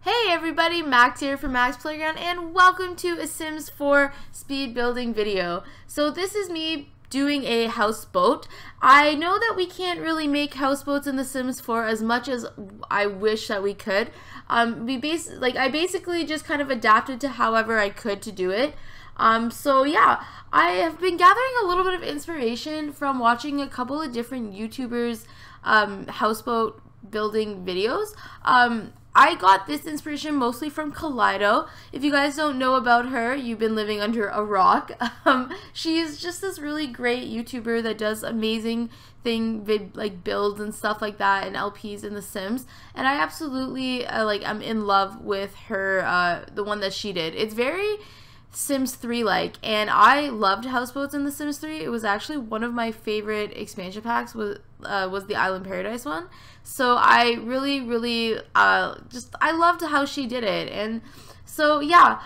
Hey everybody, Max here from MaksPlayground and welcome to a Sims 4 speed building video. So this is me doing a houseboat. I know that we can't really make houseboats in the Sims 4 as much as I wish that we could. I basically just kind of adapted to however I could to do it. So yeah, I have been gathering a little bit of inspiration from watching a couple of different YouTubers houseboat building videos. I got this inspiration mostly from Kaleido. If you guys don't know about her, you've been living under a rock. She's just this really great YouTuber that does amazing builds and stuff like that and LPs in The Sims. And I absolutely I'm in love with her, the one that she did. It's very Sims 3 like, and I loved houseboats in The Sims 3. It was actually one of my favorite expansion packs was the Island Paradise one. So I really I loved how she did it. And so yeah,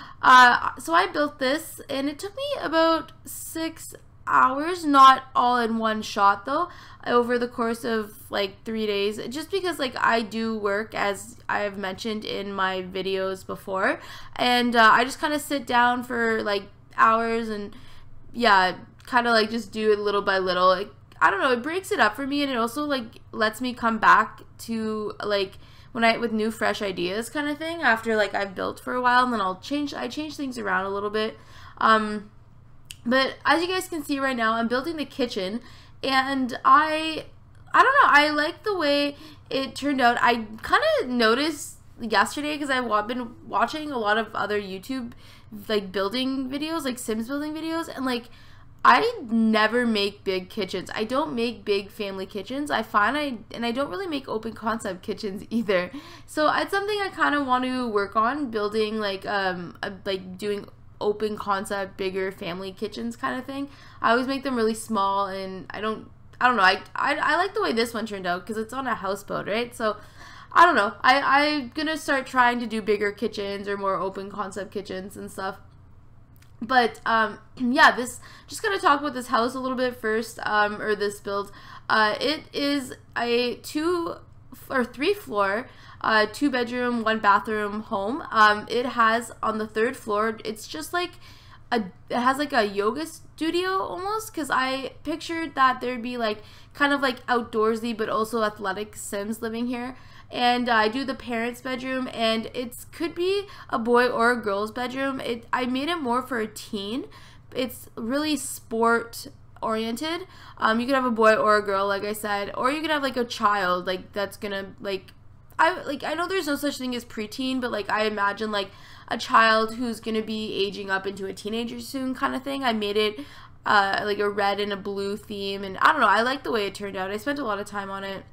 so I built this and it took me about 6 hours, not all in one shot though, over the course of like 3 days, just because like I do work, as I've mentioned in my videos before, and I just kind of sit down for like hours and yeah, kind of like just do it little by little. I don't know, it breaks it up for me, and it also like lets me come back to like with new fresh ideas kind of thing after like I've built for a while, and then I change things around a little bit. But as you guys can see right now, I'm building the kitchen, and I don't know, I like the way it turned out. I kind of noticed yesterday, because I've been watching a lot of other YouTube like building videos, like Sims building videos, and like I never make big kitchens. I don't make big family kitchens. I don't really make open concept kitchens either. So it's something I kind of want to work on, building like doing open concept bigger family kitchens kind of thing. I always make them really small, and I don't know, I like the way this one turned out because it's on a houseboat, right? So I don't know, I'm gonna start trying to do bigger kitchens or more open concept kitchens and stuff. But yeah, just gonna talk about this house a little bit first, or this build. It is a 2 or 3 floor, 2 bedroom, 1 bathroom home. It has on the 3rd floor, it's just like it has like a yoga studio almost, because I pictured that there'd be like kind of like outdoorsy but also athletic Sims living here. And I do the parents' bedroom, and it could be a boy or a girl's bedroom. I made it more for a teen. It's really sport oriented. You could have a boy or a girl, like I said, or you could have like a child, like that's gonna I know there's no such thing as preteen, but like I imagine like a child who's gonna be aging up into a teenager soon kind of thing. I made it like a red and a blue theme, and I don't know, I like the way it turned out. I spent a lot of time on it.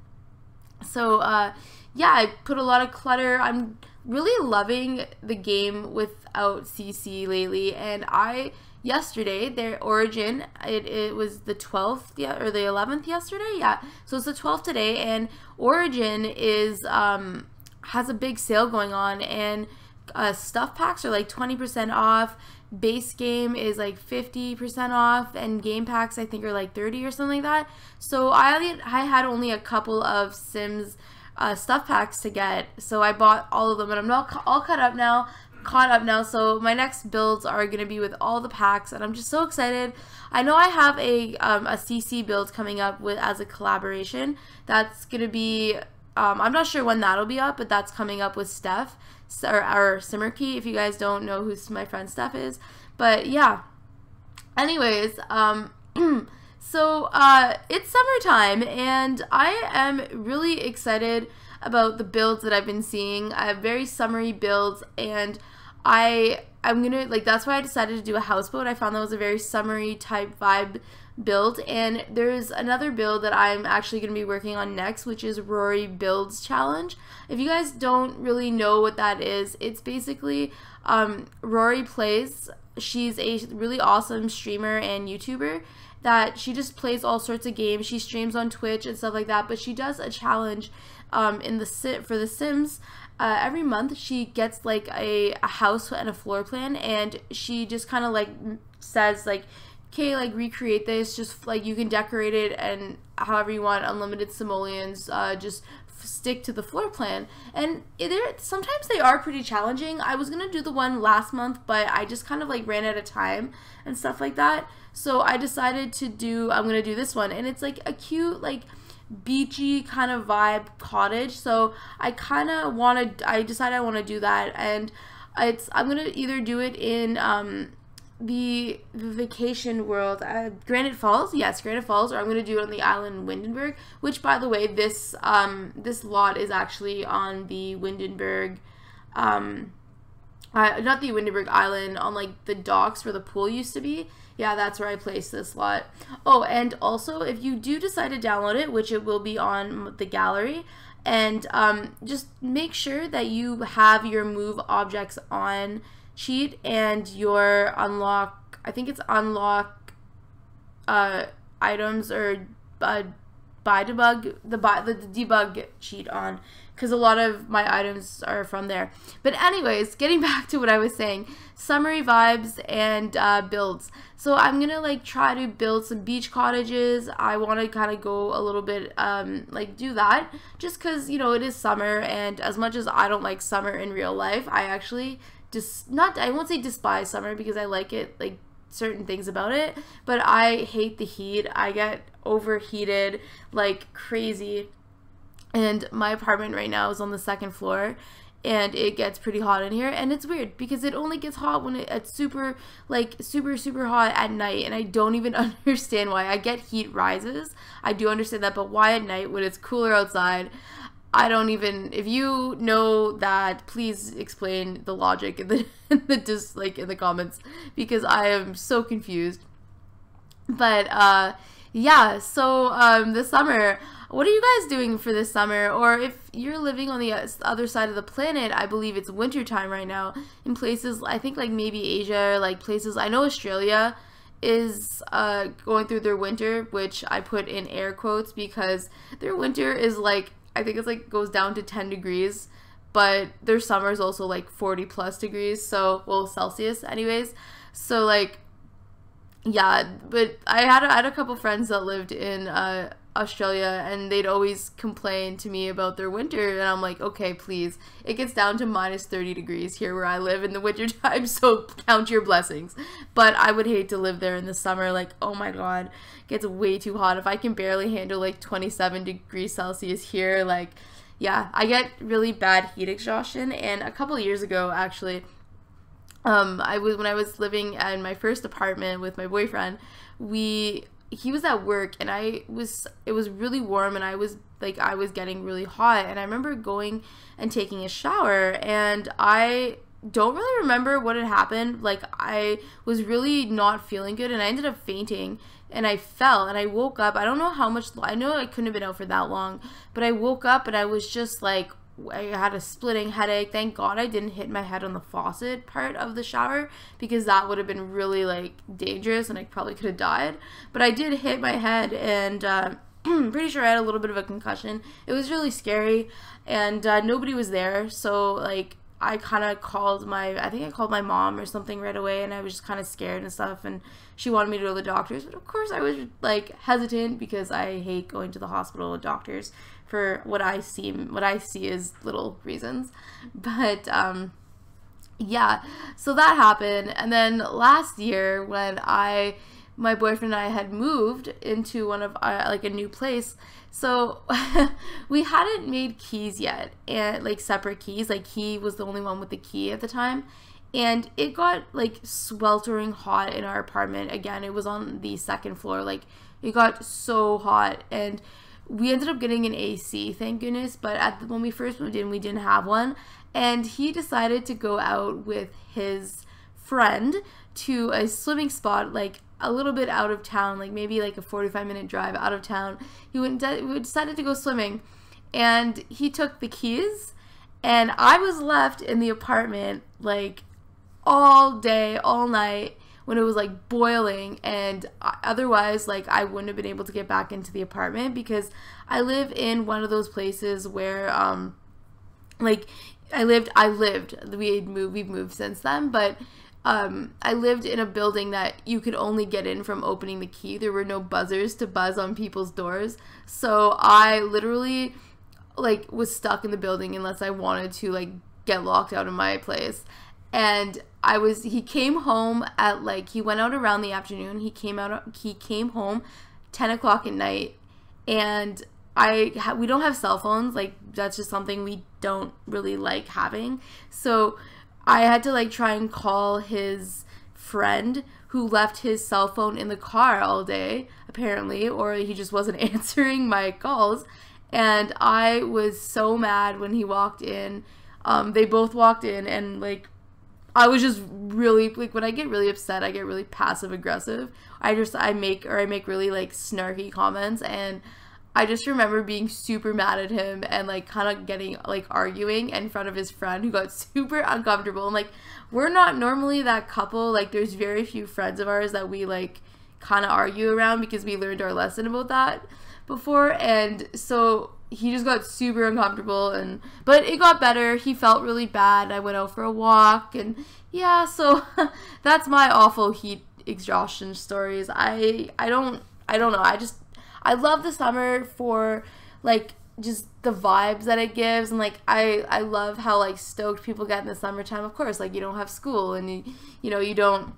So yeah, I put a lot of clutter. I'm really loving the game without CC lately, and yesterday, their origin, it was the 12th, yeah, or the 11th yesterday, yeah, so it's the 12th today, and origin is has a big sale going on, and stuff packs are like 20% off, base game is like 50% off, and game packs I think are like 30 or something like that. So I had only a couple of Sims stuff packs to get, so I bought all of them, and I'm not all caught up now. So my next builds are going to be with all the packs, and I'm just so excited. I know I have a CC build coming up as a collaboration. That's going to be, I'm not sure when that'll be up, but that's coming up with Steph, or Simmerkey, if you guys don't know who my friend Steph is. But yeah, anyways, so it's summertime, and I am really excited about the builds that I've been seeing. I have very summery builds, and I'm gonna, like, that's why I decided to do a houseboat. I found that was a very summery type vibe build, and there's another build that I'm actually going to be working on next, which is Rory Builds Challenge. If you guys don't really know what that is, it's basically Rory plays. She's a really awesome streamer and YouTuber that she just plays all sorts of games. She streams on Twitch and stuff like that, but she does a challenge for The Sims. Every month she gets like a house and a floor plan, and she just kind of like says like, okay, like recreate this, just like you can decorate it and however you want, unlimited simoleons, just stick to the floor plan, and sometimes they are pretty challenging. I was gonna do the one last month, but I just kind of like ran out of time and stuff like that, so I decided I'm gonna do this one, and it's like a cute like beachy kind of vibe cottage. So I decided I want to do that, and I'm gonna either do it in the vacation world, Granite Falls, yes, Granite Falls, or I'm gonna do it on the island Windenburg, which, by the way, this lot is actually on the Windenburg, not the Windenburg Island, on like the docks where the pool used to be. Yeah, that's where I placed this lot. Oh, and also, if you do decide to download it, which it will be on the gallery, and just make sure that you have your move objects on cheat and your unlock, I think it's unlock items or the debug cheat on, because a lot of my items are from there. But anyways, getting back to what I was saying, summary vibes and builds. So I'm gonna like try to build some beach cottages. I want to kind of go a little bit like do that, just because, you know, it is summer, and as much as I don't like summer in real life, I actually I won't say despise summer, because I like it, like certain things about it, but I hate the heat. I get overheated like crazy, and my apartment right now is on the 2nd floor, and it gets pretty hot in here, and it's weird because it only gets hot when it's super hot at night, and I don't even understand why. I get heat rises, I do understand that, but why at night when it's cooler outside? I don't even, if you know that, please explain the logic in the in the comments, because I am so confused. But yeah, so this summer, what are you guys doing for this summer? Or if you're living on the other side of the planet, I believe it's winter time right now in places, I think like maybe Asia, like places, I know Australia is going through their winter, which I put in air quotes because their winter is like, I think it's like goes down to 10 degrees, but their summer is also like 40+ degrees, so, well, Celsius anyways. So like, yeah, but I had a couple friends that lived in Australia, and they'd always complain to me about their winter, and I'm like, okay, please, it gets down to -30 degrees here where I live in the winter time, so count your blessings. But I would hate to live there in the summer. Like, oh my god, it gets way too hot. If I can barely handle like 27 degrees Celsius here, like, yeah, I get really bad heat exhaustion. And a couple years ago, actually, when I was living in my first apartment with my boyfriend, he was at work, and it was really warm, and I was getting really hot, and I remember going and taking a shower, and I don't really remember what had happened. Like, I was really not feeling good, and I ended up fainting, and I fell, and I woke up. I don't know how much, I know I couldn't have been out for that long, but I woke up, and I was just like, I had a splitting headache. Thank God I didn't hit my head on the faucet part of the shower, because that would have been really like dangerous, and I probably could have died. But I did hit my head, and pretty sure I had a little bit of a concussion. It was really scary, and nobody was there, so like I kind of called I think I called my mom or something right away, and I was just kind of scared and stuff, and she wanted me to go to the doctors, but of course I was like hesitant, because I hate going to the hospital with doctors for what I see as little reasons. But yeah, so that happened. And then last year, when my boyfriend and I had moved into one of like a new place, so we hadn't made keys yet, and like separate keys, like he was the only one with the key at the time, and it got like sweltering hot in our apartment. Again, it was on the 2nd floor, like it got so hot, and we ended up getting an AC, thank goodness, but when we first moved in, we didn't have one, and he decided to go out with his friend to a swimming spot, like a little bit out of town, like maybe like a 45-minute drive out of town. We decided to go swimming, and he took the keys, and I was left in the apartment like all day, all night, when it was like boiling, and otherwise like I wouldn't have been able to get back into the apartment, because I live in one of those places where like we've moved since then, but I lived in a building that you could only get in from opening the key. There were no buzzers to buzz on people's doors, so I literally like was stuck in the building unless I wanted to like get locked out of my place. And he came home at like, he went out around the afternoon. He came home 10 o'clock at night, and we don't have cell phones. Like, that's just something we don't really like having. So I had to like try and call his friend who left his cell phone in the car all day, apparently, or he just wasn't answering my calls. And I was so mad when he walked in. They both walked in, and like, I was just really, like, when I get really upset, I get really passive aggressive. I make really like snarky comments, and I just remember being super mad at him and like kind of getting like arguing in front of his friend, who got super uncomfortable. And like, we're not normally that couple. Like, there's very few friends of ours that we like kind of argue around, because we learned our lesson about that before. And so he just got super uncomfortable, but it got better. He felt really bad. I went out for a walk, and yeah, so that's my awful heat exhaustion stories. I don't know. I love the summer for like just the vibes that it gives, and like I love how like stoked people get in the summertime. Of course, like, you don't have school, and you know, you don't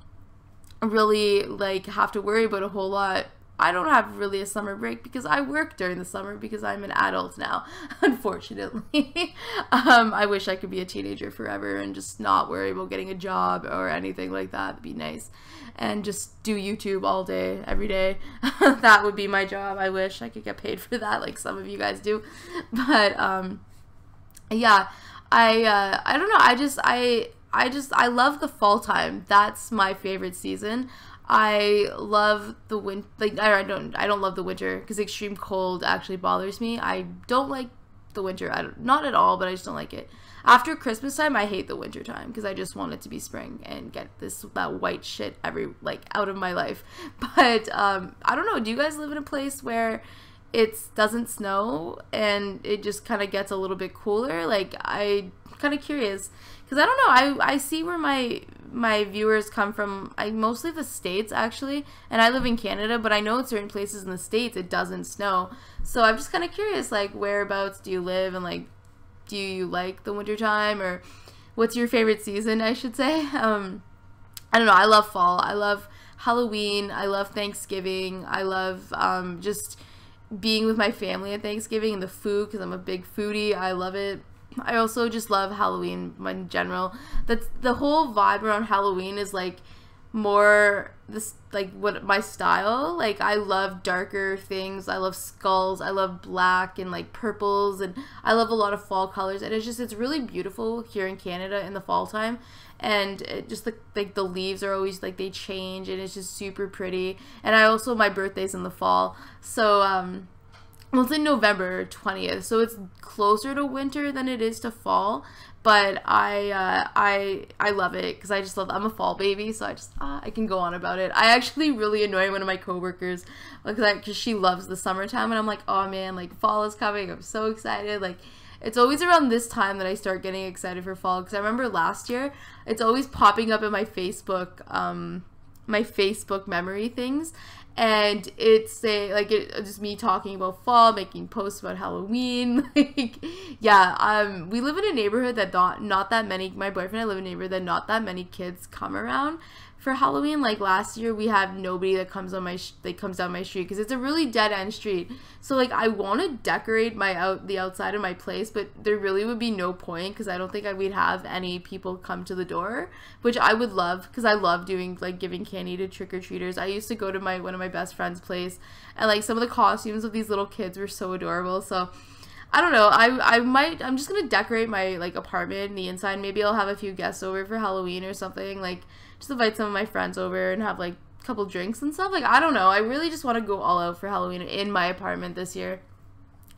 really like have to worry about a whole lot. I don't have really a summer break because I work during the summer, because I'm an adult now, unfortunately. I wish I could be a teenager forever and just not worry about getting a job or anything like that. It'd be nice. And just do YouTube all day, every day. That would be my job. I wish I could get paid for that like some of you guys do. But yeah, I don't know. I love the fall time. That's my favorite season. I love the winter. Like, I don't love the winter, because extreme cold actually bothers me. I don't like the winter. Not at all, but I just don't like it. After Christmas time, I hate the winter time, because I just want it to be spring and get that white shit out of my life. But I don't know. Do you guys live in a place where it doesn't snow and it just kind of gets a little bit cooler? Like, I'm kind of curious, because I don't know. I see where my viewers come from. Mostly the States, actually, and I live in Canada, but I know in certain places in the States it doesn't snow. So I'm just kind of curious, like, whereabouts do you live, and like, do you like the winter time, or what's your favorite season, I should say. I don't know. I love fall. I love Halloween. I love Thanksgiving. I love just being with my family at Thanksgiving, and the food, because I'm a big foodie. I love it. I also just love Halloween in general. That's the whole vibe around Halloween is like more this, like, what my style. Like, I love darker things. I love skulls. I love black and like purples, and I love a lot of fall colors. And it's really beautiful here in Canada in the fall time. And it just like the leaves are always like, they change, and it's just super pretty. And my birthday's in the fall, so well, it's in November 20th, so it's closer to winter than it is to fall. But I love it, because I'm a fall baby, so I can go on about it. I actually really annoy one of my coworkers, because she loves the summertime, and I'm like, oh man, like, fall is coming. I'm so excited. Like, it's always around this time that I start getting excited for fall, because I remember last year, it's always popping up in my Facebook memory things. And it's just me talking about fall, making posts about Halloween. Like, yeah, we live in a neighborhood that not that many, my boyfriend and I live in a neighborhood that not that many kids come around for Halloween. Like, last year we have nobody that comes down my street, because it's a really dead end street. So like, I want to decorate the outside of my place, but there really would be no point, because I don't think we'd have any people come to the door, which I would love, because I love doing like giving candy to trick-or-treaters. I used to go to one of my best friend's place, and like some of the costumes of these little kids were so adorable. So I don't know. I'm just gonna decorate my like apartment and the inside. Maybe I'll have a few guests over for Halloween or something. Like, just invite some of my friends over and have like a couple drinks and stuff. Like, I don't know. I really just want to go all out for Halloween in my apartment this year.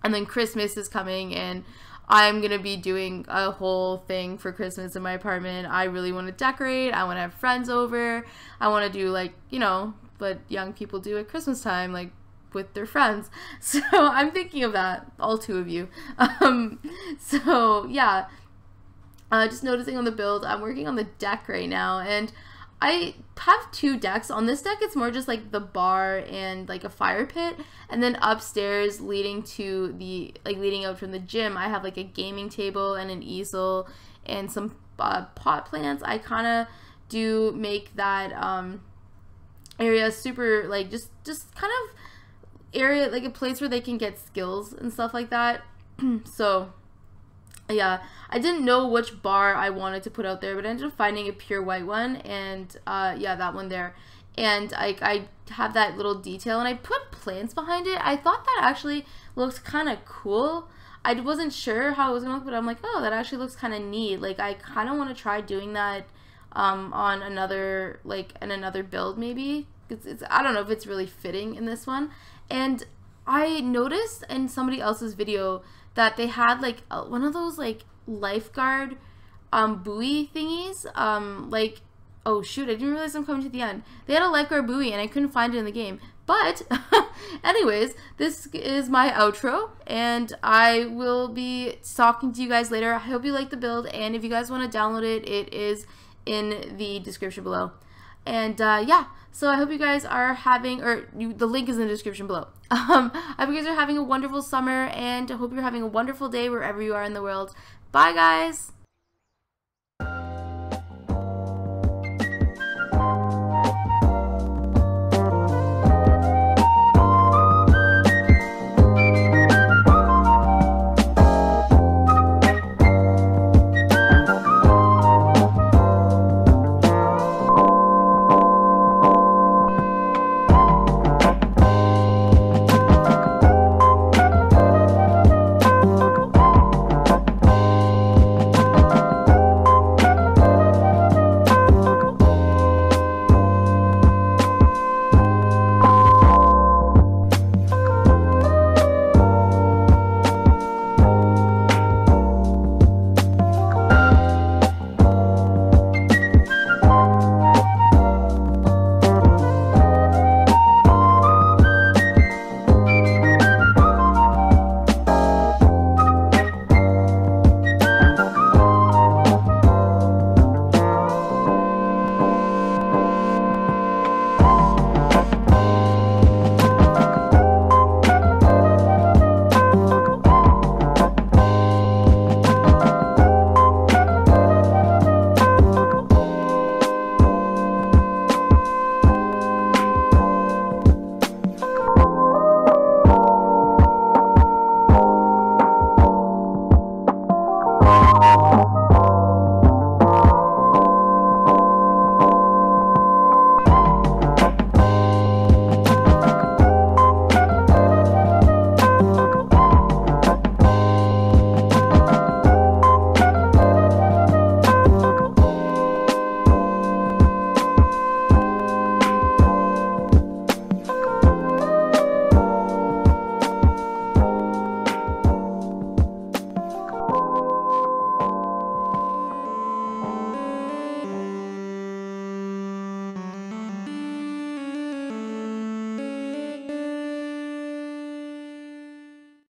And then Christmas is coming, and I'm gonna be doing a whole thing for Christmas in my apartment. I really want to decorate. I want to have friends over. I want to do, like, you know, what young people do at Christmas time, like with their friends. So I'm thinking of that, all two of you. So yeah, just noticing on the build, I'm working on the deck right now, and I have 2 decks. On this deck, it's more just like the bar and like a fire pit, and then upstairs leading to the leading out from the gym, I have like a gaming table and an easel and some pot plants. I kind of do make that area super like just kind of area, like a place where they can get skills and stuff like that. So yeah, I didn't know which bar I wanted to put out there, but I ended up finding a pure white one, and yeah, that one there. And I have that little detail, and I put plants behind it. I thought that actually looked kind of cool. I wasn't sure how it was gonna look, but I'm like, oh, that actually looks kind of neat. Like, I kind of want to try doing that on another, like, in another build maybe. It's I don't know if it's really fitting in this one. And I noticed in somebody else's video that they had like one of those like lifeguard buoy thingies. Like, oh shoot, I didn't realize I'm coming to the end. They had a lifeguard buoy and I couldn't find it in the game. But anyways, this is my outro, and I will be talking to you guys later. I hope you like the build, and if you guys want to download it, it is in the description below. And yeah, so I hope you guys are having, the link is in the description below. I hope you guys are having a wonderful summer, and I hope you're having a wonderful day wherever you are in the world. Bye, guys!